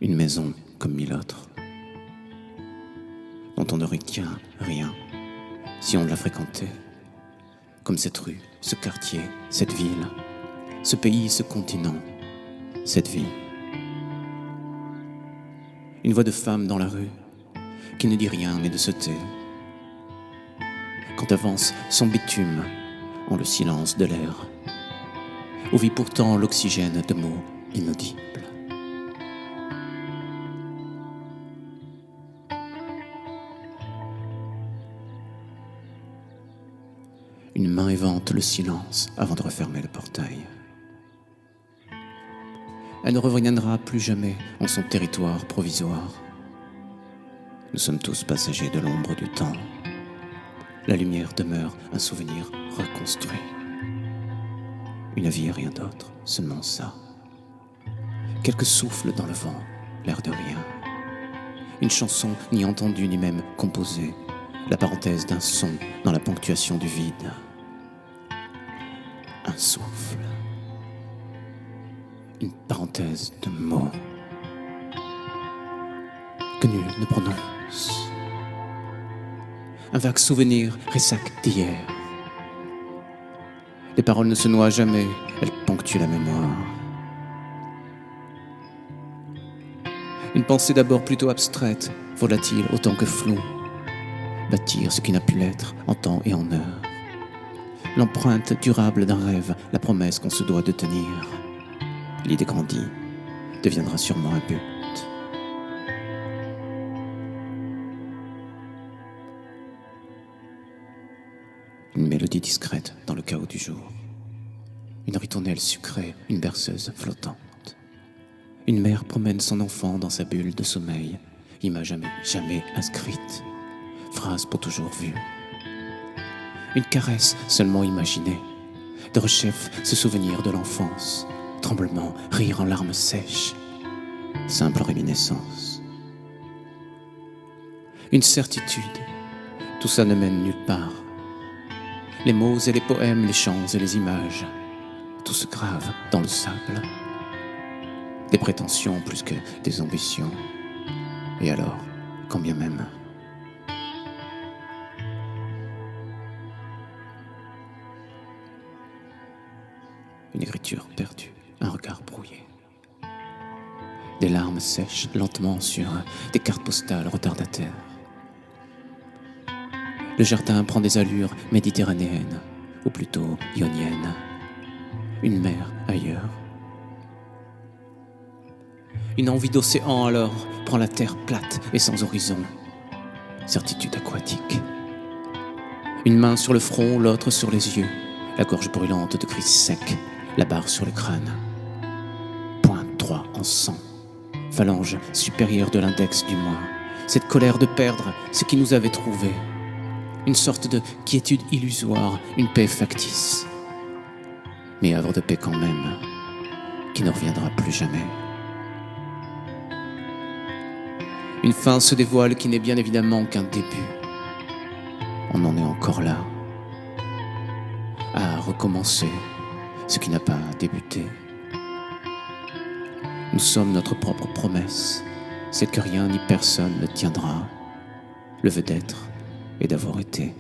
une maison comme mille autres, dont on ne retient rien si on ne l'a fréquentée, comme cette rue, ce quartier, cette ville, ce pays, ce continent, cette vie. Une voix de femme dans la rue, qui ne dit rien mais de se tait, quand avance son bitume en le silence de l'air, où vit pourtant l'oxygène de mots inaudibles. Une main évente le silence avant de refermer le portail. Elle ne reviendra plus jamais en son territoire provisoire. Nous sommes tous passagers de l'ombre du temps. La lumière demeure un souvenir reconstruit. Une vie et rien d'autre, seulement ça. Quelques souffles dans le vent, l'air de rien. Une chanson ni entendue ni même composée. La parenthèse d'un son dans la ponctuation du vide. Un souffle. Une parenthèse de mots que nul ne prononce. Un vague souvenir ressac d'hier. Les paroles ne se noient jamais, elles ponctuent la mémoire. Une pensée d'abord plutôt abstraite, volatile autant que floue. Bâtir ce qui n'a pu l'être en temps et en heure. L'empreinte durable d'un rêve, la promesse qu'on se doit de tenir. L'idée grandie deviendra sûrement un but. Une mélodie discrète dans le chaos du jour. Une ritournelle sucrée, une berceuse flottante. Une mère promène son enfant dans sa bulle de sommeil, image jamais inscrite, phrase pour toujours vue. Une caresse seulement imaginée, de rechef ce souvenir de l'enfance, tremblement, rire en larmes sèches, simple réminiscence. Une certitude, tout ça ne mène nulle part. Les mots et les poèmes, les chants et les images, tout se grave dans le sable. Des prétentions plus que des ambitions. Et alors, quand bien même. Une écriture perdue, un regard brouillé. Des larmes sèches lentement sur des cartes postales retardataires. Le jardin prend des allures méditerranéennes, ou plutôt ioniennes. Une mer ailleurs. Une envie d'océan alors prend la terre plate et sans horizon. Certitude aquatique. Une main sur le front, l'autre sur les yeux. La gorge brûlante de crise sec, la barre sur le crâne. Pointe droit en sang. Phalange supérieure de l'index du moins. Cette colère de perdre ce qui nous avait trouvé. Une sorte de quiétude illusoire, une paix factice. Mais havre de paix quand même, qui ne reviendra plus jamais. Une fin se dévoile qui n'est bien évidemment qu'un début. On en est encore là, à recommencer ce qui n'a pas débuté. Nous sommes notre propre promesse, c'est que rien ni personne ne tiendra le fait d'être et d'avoir été.